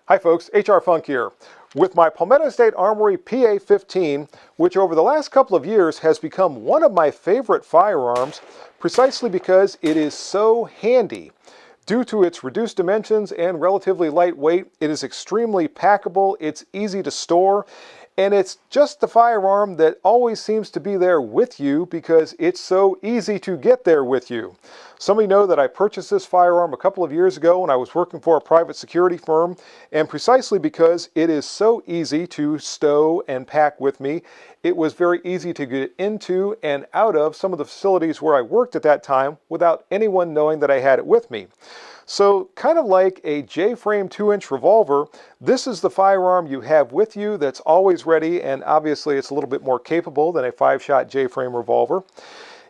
Hi folks, HR Funk here. With my Palmetto State Armory PA-15, which over the last couple of years has become one of my favorite firearms, precisely because it is so handy. Due to its reduced dimensions and relatively light weight, it is extremely packable, it's easy to store, and it's just the firearm that always seems to be there with you because it's so easy to get there with you. Some of you know that I purchased this firearm a couple of years ago when I was working for a private security firm, and precisely because it is so easy to stow and pack with me, it was very easy to get into and out of some of the facilities where I worked at that time without anyone knowing that I had it with me. So kind of like a J-frame 2-inch revolver, this is the firearm you have with you that's always ready, and obviously it's a little bit more capable than a 5-shot J-frame revolver.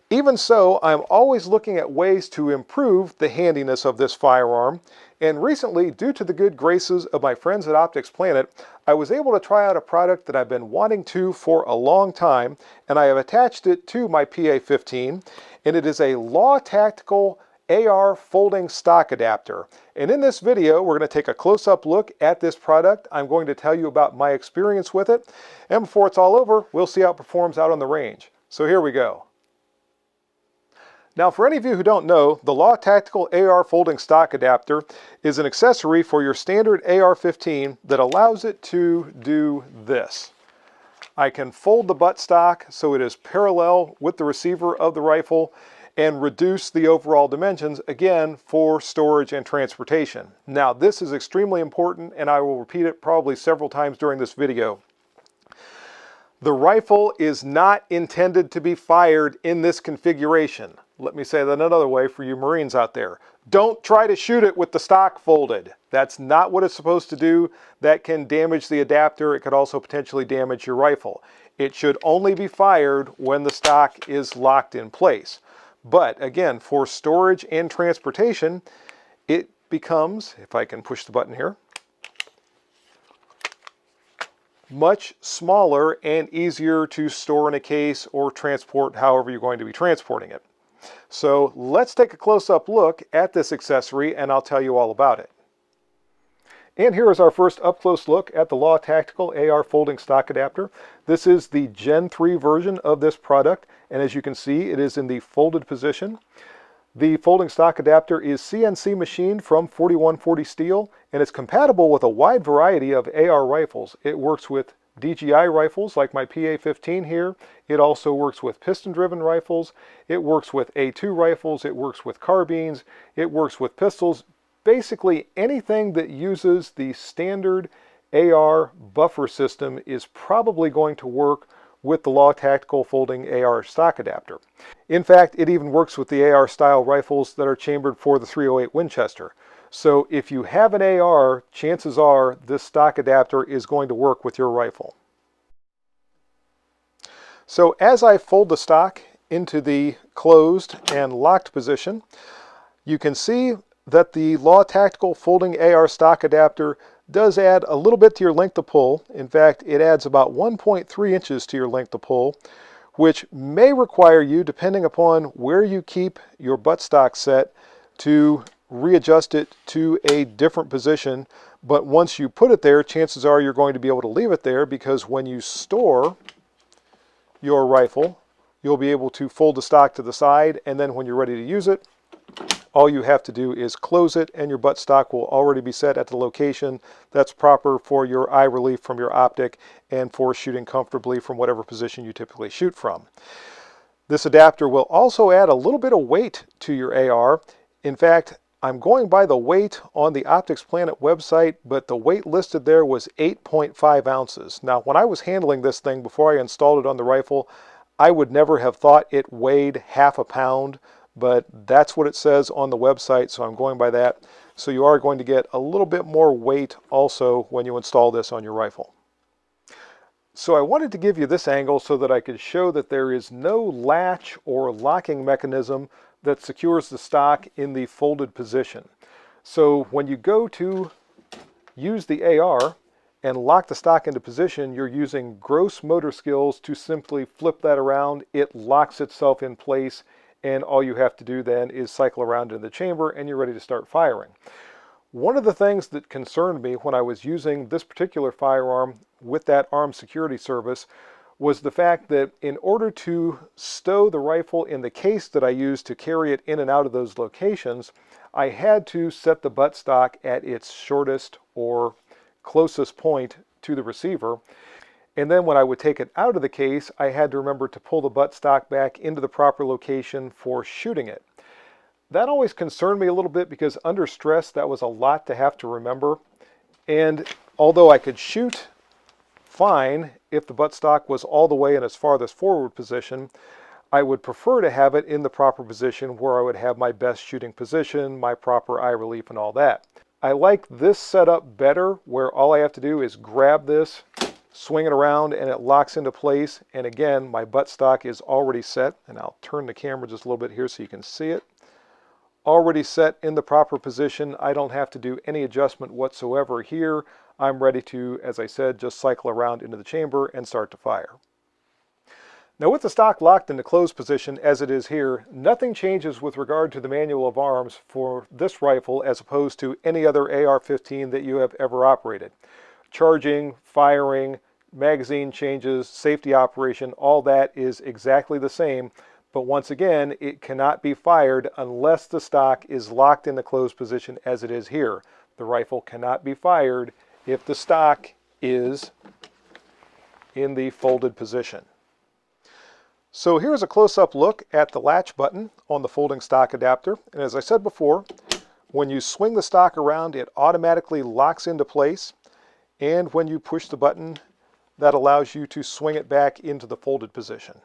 Even so, I'm always looking at ways to improve the handiness of this firearm, and recently, due to the good graces of my friends at Optics Planet, I was able to try out a product that I've been wanting to for a long time, and I have attached it to my PA-15, and it is a Law Tactical AR folding stock adapter. And in this video, we're going to take a close-up look at this product. I'm going to tell you about my experience with it, and before it's all over, we'll see how it performs out on the range. So here we go. Now, for any of you who don't know, the Law Tactical AR folding stock adapter is an accessory for your standard AR-15 that allows it to do this. I can fold the buttstock so it is parallel with the receiver of the rifle and reduce the overall dimensions, again, for storage and transportation. Now, this is extremely important, and I will repeat it probably several times during this video. The rifle is not intended to be fired in this configuration. Let me say that another way for you Marines out there. Don't try to shoot it with the stock folded. That's not what it's supposed to do. That can damage the adapter. It could also potentially damage your rifle. It should only be fired when the stock is locked in place. But again, for storage and transportation, it becomes, if I can push the button here, much smaller and easier to store in a case or transport however you're going to be transporting it. So let's take a close-up look at this accessory and I'll tell you all about it. And here is our first up-close look at the Law Tactical AR folding stock adapter. This is the Gen 3 version of this product, and as you can see, it is in the folded position. The folding stock adapter is CNC machined from 4140 steel, and it's compatible with a wide variety of AR rifles. It works with DJI rifles like my PA-15 here. It also works with piston-driven rifles. It works with A2 rifles. It works with carbines. It works with pistols. Basically, anything that uses the standard AR buffer system is probably going to work with the Law Tactical folding AR stock adapter. In fact, it even works with the AR style rifles that are chambered for the .308 Winchester. So if you have an AR, chances are this stock adapter is going to work with your rifle. So as I fold the stock into the closed and locked position, you can see that the Law Tactical folding AR stock adapter does add a little bit to your length of pull. In fact, it adds about 1.3 inches to your length of pull, which may require you, depending upon where you keep your buttstock set, to readjust it to a different position. But once you put it there, chances are you're going to be able to leave it there, because when you store your rifle, you'll be able to fold the stock to the side, and then when you're ready to use it, all you have to do is close it and your buttstock will already be set at the location that's proper for your eye relief from your optic and for shooting comfortably from whatever position you typically shoot from. This adapter will also add a little bit of weight to your AR. In fact, I'm going by the weight on the Optics Planet website, but the weight listed there was 8.5 ounces. Now, when I was handling this thing before I installed it on the rifle, I would never have thought it weighed half a pound. But that's what it says on the website, so I'm going by that. So you are going to get a little bit more weight also when you install this on your rifle. So I wanted to give you this angle so that I could show that there is no latch or locking mechanism that secures the stock in the folded position. So when you go to use the AR and lock the stock into position, you're using gross motor skills to simply flip that around. It locks itself in place, and all you have to do then is cycle around in the chamber and you're ready to start firing. One of the things that concerned me when I was using this particular firearm with that armed security service was the fact that in order to stow the rifle in the case that I used to carry it in and out of those locations, I had to set the buttstock at its shortest or closest point to the receiver. And then when I would take it out of the case, I had to remember to pull the buttstock back into the proper location for shooting it. That always concerned me a little bit because under stress, that was a lot to have to remember. And although I could shoot fine if the buttstock was all the way in its farthest forward position, I would prefer to have it in the proper position where I would have my best shooting position, my proper eye relief, and all that. I like this setup better where all I have to do is grab this, swing it around, and it locks into place. And again, my buttstock is already set, and I'll turn the camera just a little bit here so you can see it. Already set in the proper position. I don't have to do any adjustment whatsoever here. I'm ready to, as I said, just cycle around into the chamber and start to fire. Now with the stock locked in the closed position as it is here, nothing changes with regard to the manual of arms for this rifle as opposed to any other AR-15 that you have ever operated. Charging, firing, magazine changes, safety operation, all that is exactly the same. But once again, it cannot be fired unless the stock is locked in the closed position as it is here. The rifle cannot be fired if the stock is in the folded position. So here's a close-up look at the latch button on the folding stock adapter. And as I said before, when you swing the stock around, it automatically locks into place. And when you push the button, that allows you to swing it back into the folded position.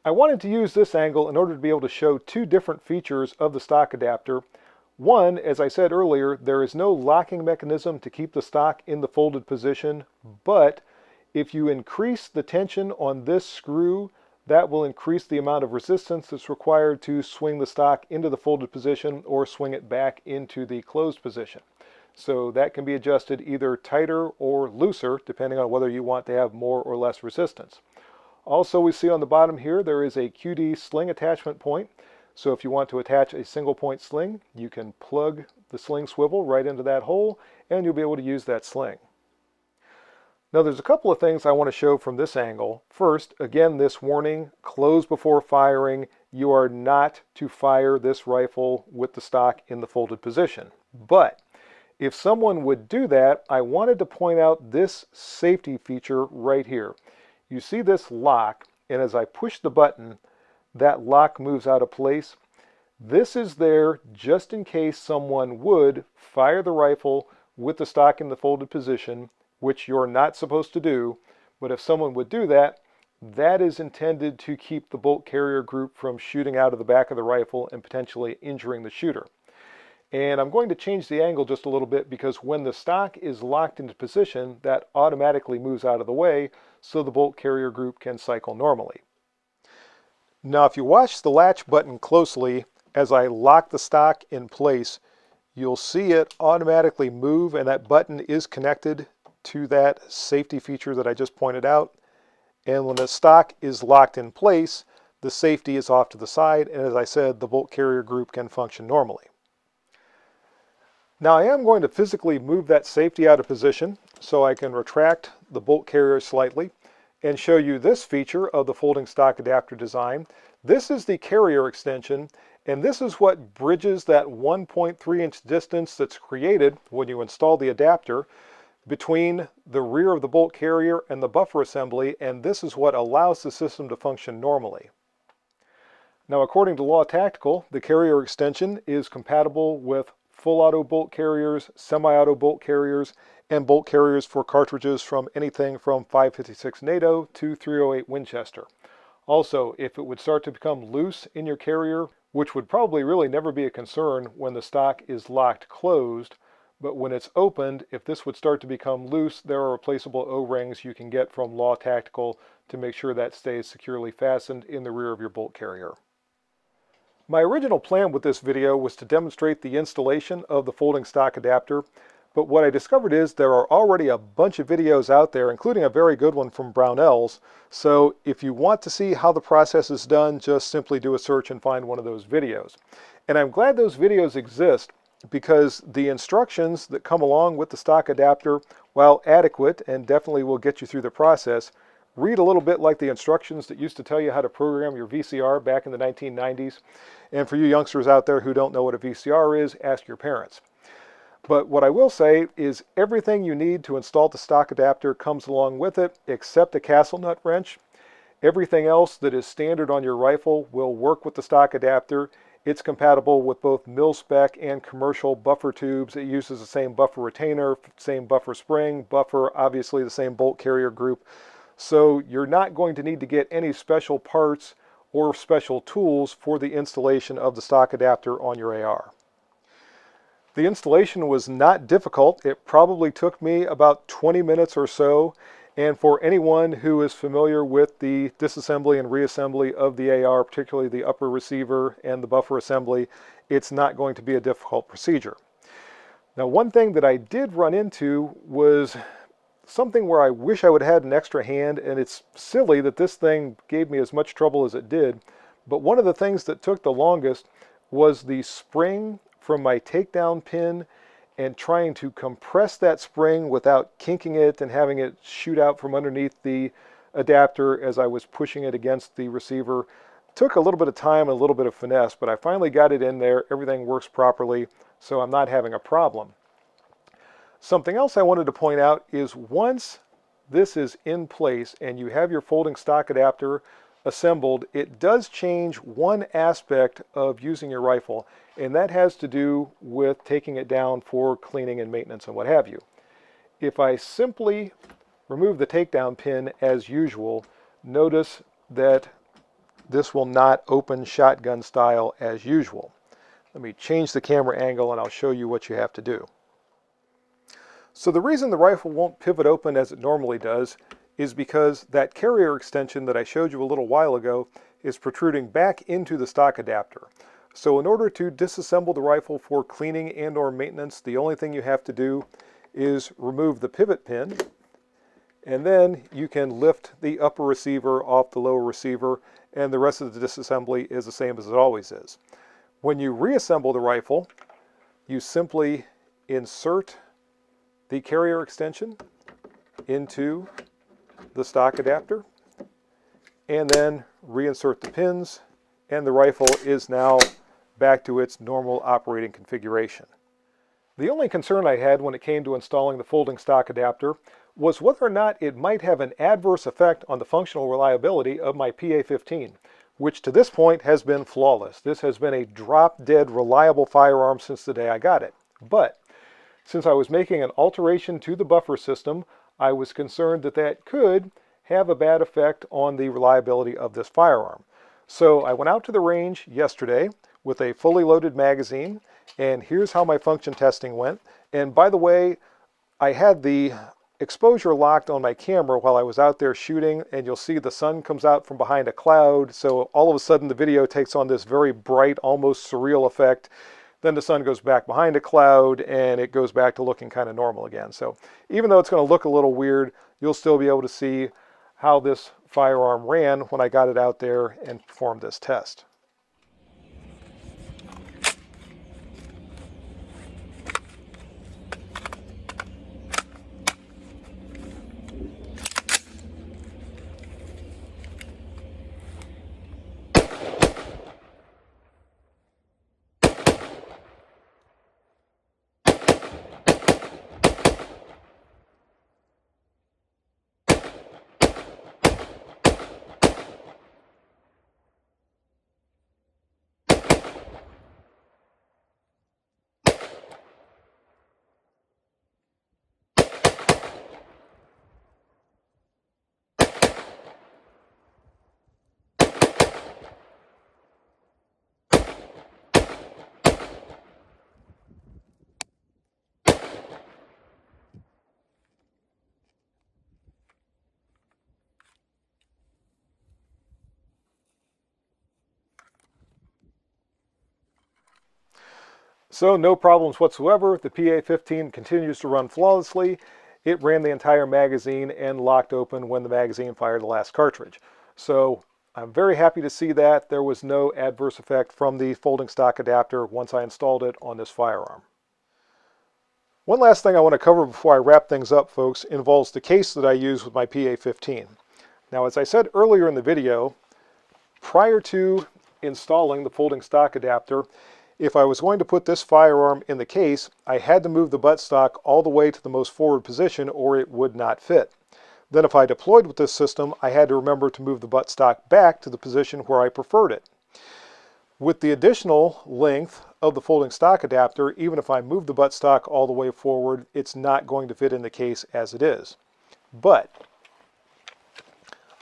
I wanted to use this angle in order to be able to show two different features of the stock adapter. One, as I said earlier, there is no locking mechanism to keep the stock in the folded position, but if you increase the tension on this screw, that will increase the amount of resistance that's required to swing the stock into the folded position or swing it back into the closed position. So that can be adjusted either tighter or looser, depending on whether you want to have more or less resistance. Also, we see on the bottom here, there is a QD sling attachment point. So if you want to attach a single point sling, you can plug the sling swivel right into that hole and you'll be able to use that sling. Now there's a couple of things I want to show from this angle. First, again, this warning, close before firing. You are not to fire this rifle with the stock in the folded position. But if someone would do that, I wanted to point out this safety feature right here. You see this lock, and as I push the button, that lock moves out of place. This is there just in case someone would fire the rifle with the stock in the folded position, which you're not supposed to do. But if someone would do that, that is intended to keep the bolt carrier group from shooting out of the back of the rifle and potentially injuring the shooter. And I'm going to change the angle just a little bit because when the stock is locked into position, that automatically moves out of the way so the bolt carrier group can cycle normally. Now if you watch the latch button closely, as I lock the stock in place, you'll see it automatically move, and that button is connected to that safety feature that I just pointed out. And when the stock is locked in place, the safety is off to the side, and as I said, the bolt carrier group can function normally. Now I am going to physically move that safety out of position so I can retract the bolt carrier slightly and show you this feature of the folding stock adapter design. This is the carrier extension, and this is what bridges that 1.3-inch distance that's created when you install the adapter between the rear of the bolt carrier and the buffer assembly, and this is what allows the system to function normally. Now according to Law Tactical, the carrier extension is compatible with full auto bolt carriers, semi-auto bolt carriers, and bolt carriers for cartridges from anything from 5.56 NATO to 308 Winchester. Also, if it would start to become loose in your carrier, which would probably really never be a concern when the stock is locked closed, but when it's opened, if this would start to become loose, there are replaceable O-rings you can get from Law Tactical to make sure that stays securely fastened in the rear of your bolt carrier. My original plan with this video was to demonstrate the installation of the folding stock adapter, but what I discovered is there are already a bunch of videos out there, including a very good one from Brownells. So if you want to see how the process is done, just simply do a search and find one of those videos. And I'm glad those videos exist because the instructions that come along with the stock adapter, while adequate and definitely will get you through the process, read a little bit like the instructions that used to tell you how to program your VCR back in the 1990s. And for you youngsters out there who don't know what a VCR is, ask your parents. But what I will say is everything you need to install the stock adapter comes along with it, except a castle nut wrench. Everything else that is standard on your rifle will work with the stock adapter. It's compatible with both mil-spec and commercial buffer tubes. It uses the same buffer retainer, same buffer spring, buffer, obviously the same bolt carrier group. So you're not going to need to get any special parts or special tools for the installation of the stock adapter on your AR. The installation was not difficult. It probably took me about 20 minutes or so. And for anyone who is familiar with the disassembly and reassembly of the AR, particularly the upper receiver and the buffer assembly, it's not going to be a difficult procedure. Now, one thing that I did run into was something where I wish I would have had an extra hand, and it's silly that this thing gave me as much trouble as it did, but one of the things that took the longest was the spring from my takedown pin and trying to compress that spring without kinking it and having it shoot out from underneath the adapter as I was pushing it against the receiver. Took a little bit of time and a little bit of finesse, but I finally got it in there. Everything works properly, so I'm not having a problem. Something else I wanted to point out is once this is in place and you have your folding stock adapter assembled, it does change one aspect of using your rifle, and that has to do with taking it down for cleaning and maintenance and what have you. If I simply remove the takedown pin as usual, notice that this will not open shotgun style as usual. Let me change the camera angle and I'll show you what you have to do. So the reason the rifle won't pivot open as it normally does is because that carrier extension that I showed you a little while ago is protruding back into the stock adapter. So in order to disassemble the rifle for cleaning and or maintenance, the only thing you have to do is remove the pivot pin, and then you can lift the upper receiver off the lower receiver, and the rest of the disassembly is the same as it always is. When you reassemble the rifle, you simply insert the carrier extension into the stock adapter and then reinsert the pins, and the rifle is now back to its normal operating configuration. The only concern I had when it came to installing the folding stock adapter was whether or not it might have an adverse effect on the functional reliability of my PA-15, which to this point has been flawless. This has been a drop-dead reliable firearm since the day I got it. But since I was making an alteration to the buffer system, I was concerned that that could have a bad effect on the reliability of this firearm. So I went out to the range yesterday with a fully loaded magazine, and here's how my function testing went. And by the way, I had the exposure locked on my camera while I was out there shooting, and you'll see the sun comes out from behind a cloud, so all of a sudden the video takes on this very bright, almost surreal effect. Then the sun goes back behind a cloud and it goes back to looking kind of normal again. So even though it's going to look a little weird, you'll still be able to see how this firearm ran when I got it out there and performed this test. So no problems whatsoever. The PA-15 continues to run flawlessly. It ran the entire magazine and locked open when the magazine fired the last cartridge. So I'm very happy to see that there was no adverse effect from the folding stock adapter once I installed it on this firearm. One last thing I want to cover before I wrap things up, folks, involves the case that I use with my PA-15. Now, as I said earlier in the video, prior to installing the folding stock adapter, if I was going to put this firearm in the case, I had to move the buttstock all the way to the most forward position or it would not fit. Then if I deployed with this system, I had to remember to move the buttstock back to the position where I preferred it. With the additional length of the folding stock adapter, even if I move the buttstock all the way forward, it's not going to fit in the case as it is. But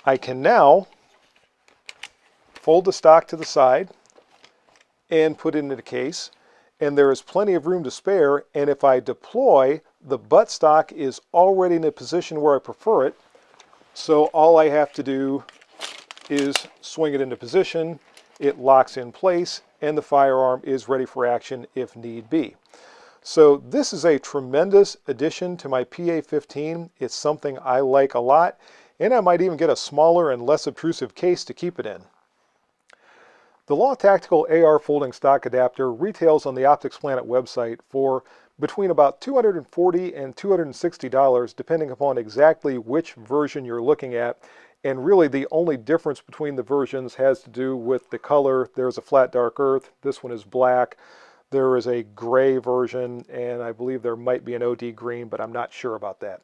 I can now fold the stock to the side and put it into the case, and there is plenty of room to spare, and if I deploy, the buttstock is already in a position where I prefer it, so all I have to do is swing it into position, it locks in place, and the firearm is ready for action if need be. So this is a tremendous addition to my PA-15. It's something I like a lot, and I might even get a smaller and less obtrusive case to keep it in. The Law Tactical AR folding stock adapter retails on the Optics Planet website for between about $240 and $260, depending upon exactly which version you're looking at. And really the only difference between the versions has to do with the color. There's a flat dark earth, this one is black. There is a gray version, and I believe there might be an OD green, but I'm not sure about that.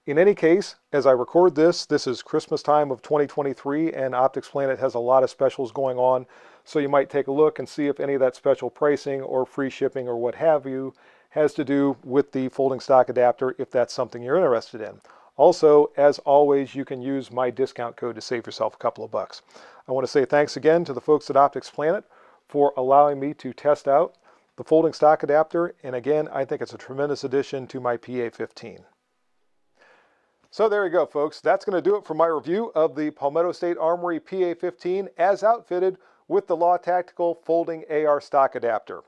In any case, as I record this, this is Christmas time of 2023, and Optics Planet has a lot of specials going on, so you might take a look and see if any of that special pricing or free shipping or what have you has to do with the folding stock adapter, if that's something you're interested in. Also, as always, you can use my discount code to save yourself a couple of bucks. I want to say thanks again to the folks at Optics Planet for allowing me to test out the folding stock adapter, and again, I think it's a tremendous addition to my PA-15. So there you go, folks. That's going to do it for my review of the Palmetto State Armory PA-15 as outfitted with the Law Tactical Folding AR Stock Adapter.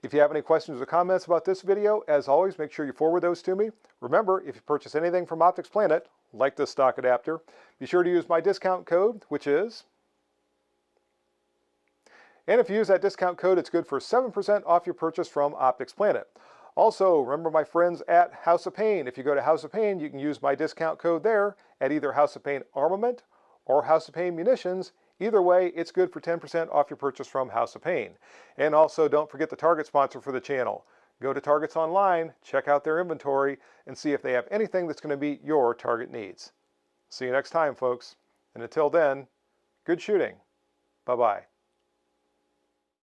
If you have any questions or comments about this video, as always, make sure you forward those to me. Remember, if you purchase anything from Optics Planet, like this stock adapter, be sure to use my discount code, which is... And if you use that discount code, it's good for 7% off your purchase from Optics Planet. Also, remember my friends at House of Pain. If you go to House of Pain, you can use my discount code there at either House of Pain Armament or House of Pain Munitions. Either way, it's good for 10% off your purchase from House of Pain. And also, don't forget the Target sponsor for the channel. Go to Target's online, check out their inventory, and see if they have anything that's going to meet your Target needs. See you next time, folks. And until then, good shooting. Bye-bye.